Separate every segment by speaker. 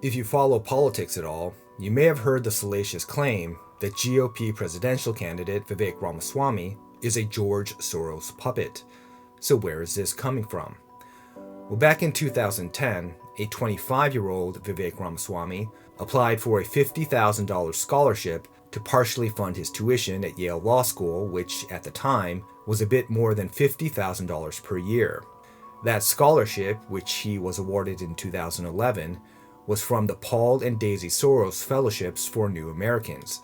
Speaker 1: If you follow politics at all, you may have heard the salacious claim that GOP presidential candidate Vivek Ramaswamy is a George Soros puppet. So where is this coming from? Well, back in 2010, a 25-year-old Vivek Ramaswamy applied for a $50,000 scholarship to partially fund his tuition at Yale Law School, which at the time was a bit more than $50,000 per year. That scholarship, which he was awarded in 2011, was from the Paul and Daisy Soros Fellowships for New Americans.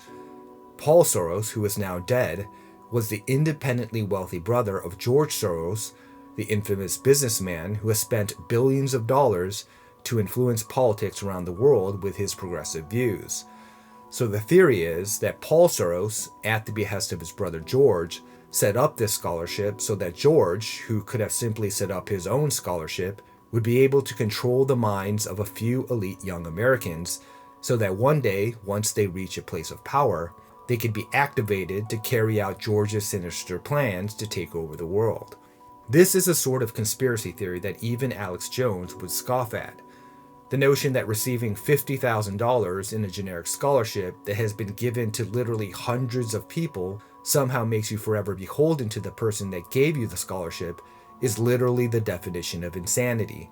Speaker 1: Paul Soros, who is now dead, was the independently wealthy brother of George Soros, the infamous businessman who has spent billions of dollars to influence politics around the world with his progressive views. So the theory is that Paul Soros, at the behest of his brother George, set up this scholarship so that George, who could have simply set up his own scholarship, would be able to control the minds of a few elite young Americans so that one day, once they reach a place of power, they could be activated to carry out George's sinister plans to take over the world. This is a sort of conspiracy theory that even Alex Jones would scoff at. The notion that receiving $50,000 in a generic scholarship that has been given to literally hundreds of people somehow makes you forever beholden to the person that gave you the scholarship is literally the definition of insanity.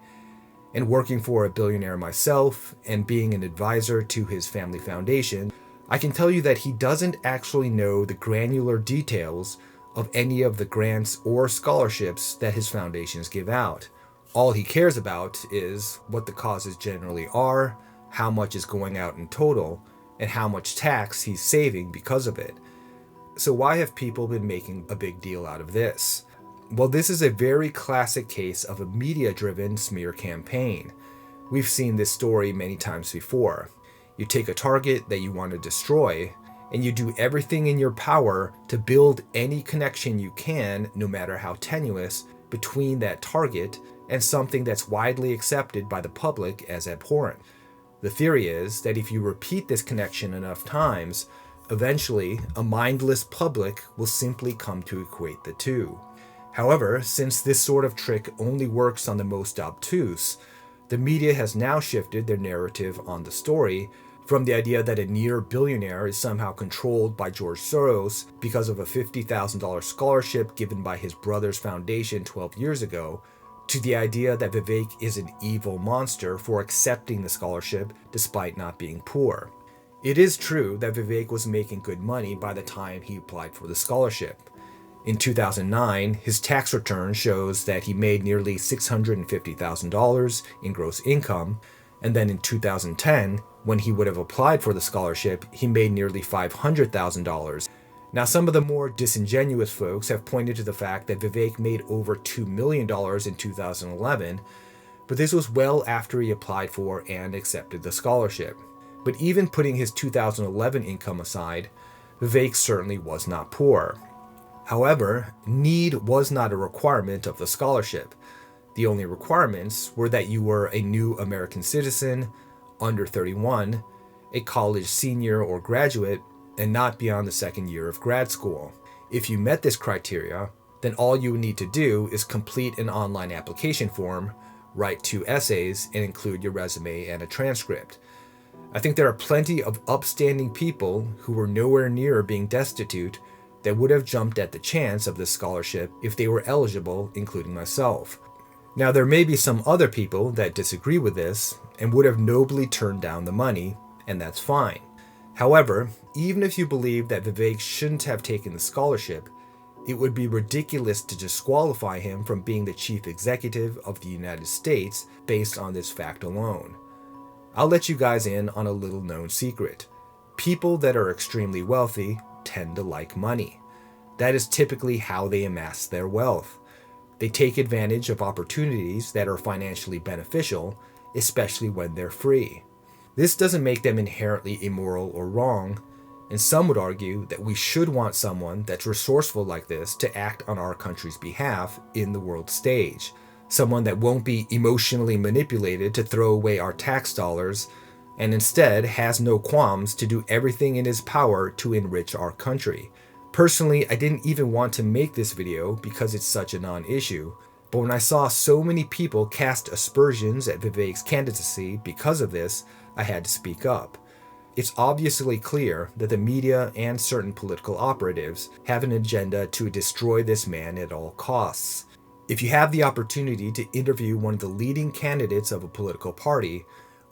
Speaker 1: And working for a billionaire myself and being an advisor to his family foundation, I can tell you that he doesn't actually know the granular details of any of the grants or scholarships that his foundations give out. All he cares about is what the causes generally are, how much is going out in total, and how much tax he's saving because of it. So why have people been making a big deal out of this? Well, this is a very classic case of a media-driven smear campaign. We've seen this story many times before. You take a target that you want to destroy, and you do everything in your power to build any connection you can, no matter how tenuous, between that target and something that's widely accepted by the public as abhorrent. The theory is that if you repeat this connection enough times, eventually a mindless public will simply come to equate the two. However, since this sort of trick only works on the most obtuse, the media has now shifted their narrative on the story from the idea that a near billionaire is somehow controlled by George Soros because of a $50,000 scholarship given by his brother's foundation 12 years ago, to the idea that Vivek is an evil monster for accepting the scholarship despite not being poor. It is true that Vivek was making good money by the time he applied for the scholarship. In 2009, his tax return shows that he made nearly $650,000 in gross income, and then in 2010, when he would have applied for the scholarship, he made nearly $500,000. Now, some of the more disingenuous folks have pointed to the fact that Vivek made over $2 million in 2011, but this was well after he applied for and accepted the scholarship. But even putting his 2011 income aside, Vivek certainly was not poor. However, need was not a requirement of the scholarship. The only requirements were that you were a new American citizen, under 31, a college senior or graduate, and not beyond the second year of grad school. If you met this criteria, then all you would need to do is complete an online application form, write 2 essays, and include your resume and a transcript. I think there are plenty of upstanding people who were nowhere near being destitute that would have jumped at the chance of this scholarship if they were eligible, including myself. Now, there may be some other people that disagree with this and would have nobly turned down the money, and that's fine. However, even if you believe that Vivek shouldn't have taken the scholarship, it would be ridiculous to disqualify him from being the chief executive of the United States based on this fact alone. I'll let you guys in on a little known secret. People that are extremely wealthy tend to like money. That is typically how they amass their wealth. They take advantage of opportunities that are financially beneficial, especially when they're free. This doesn't make them inherently immoral or wrong, and some would argue that we should want someone that's resourceful like this to act on our country's behalf in the world stage. Someone that won't be emotionally manipulated to throw away our tax dollars and instead has no qualms to do everything in his power to enrich our country. Personally, I didn't even want to make this video because it's such a non-issue, but when I saw so many people cast aspersions at Vivek's candidacy because of this, I had to speak up. It's obviously clear that the media and certain political operatives have an agenda to destroy this man at all costs. If you have the opportunity to interview one of the leading candidates of a political party,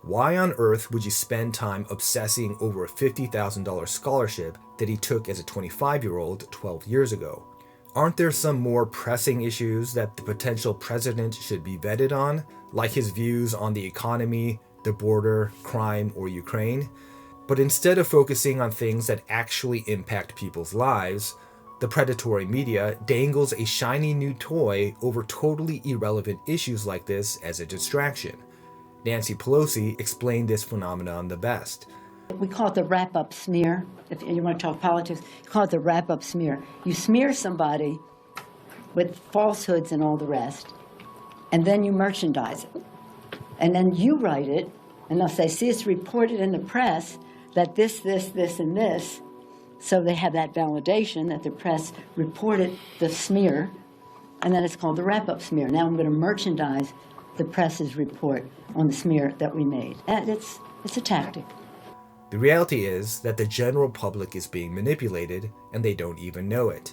Speaker 1: why on earth would you spend time obsessing over a $50,000 scholarship that he took as a 25-year-old 12 years ago? Aren't there some more pressing issues that the potential president should be vetted on, like his views on the economy, the border, crime, or Ukraine? But instead of focusing on things that actually impact people's lives, the predatory media dangles a shiny new toy over totally irrelevant issues like this as a distraction. Nancy Pelosi explained this phenomenon the best.
Speaker 2: We call it the wrap-up smear. If you want to talk politics, you call it the wrap-up smear. You smear somebody with falsehoods and all the rest, and then you merchandise it. And then you write it, and they'll say, see, it's reported in the press that this, and this. So they have that validation that the press reported the smear, and then it's called the wrap-up smear. Now I'm going to merchandise the press's report on the smear that we made. And it's a tactic.
Speaker 1: The reality is that the general public is being manipulated, and they don't even know it.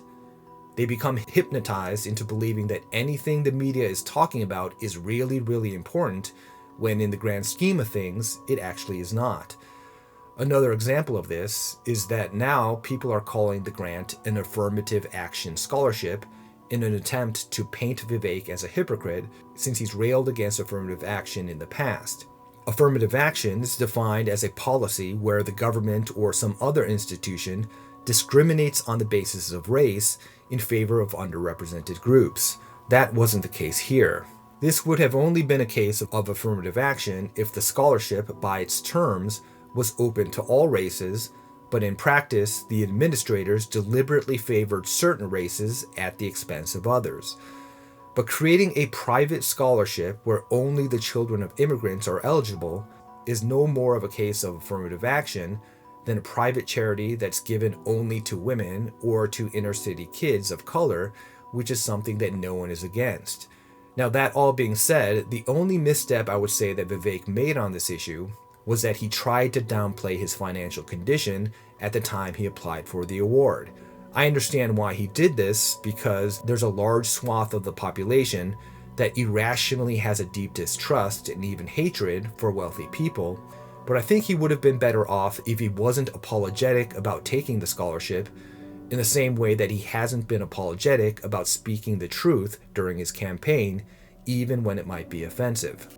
Speaker 1: They become hypnotized into believing that anything the media is talking about is really, really important, when in the grand scheme of things, it actually is not. Another example of this is that now people are calling the grant an affirmative action scholarship in an attempt to paint Vivek as a hypocrite since he's railed against affirmative action in the past. Affirmative action is defined as a policy where the government or some other institution discriminates on the basis of race in favor of underrepresented groups. That wasn't the case here. This would have only been a case of affirmative action if the scholarship, by its terms, was open to all races, but in practice, the administrators deliberately favored certain races at the expense of others. But creating a private scholarship where only the children of immigrants are eligible is no more of a case of affirmative action than a private charity that's given only to women or to inner city kids of color, which is something that no one is against. Now, that all being said, the only misstep I would say that Vivek made on this issue was that he tried to downplay his financial condition at the time he applied for the award. I understand why he did this, because there's a large swath of the population that irrationally has a deep distrust and even hatred for wealthy people, but I think he would have been better off if he wasn't apologetic about taking the scholarship, in the same way that he hasn't been apologetic about speaking the truth during his campaign, even when it might be offensive.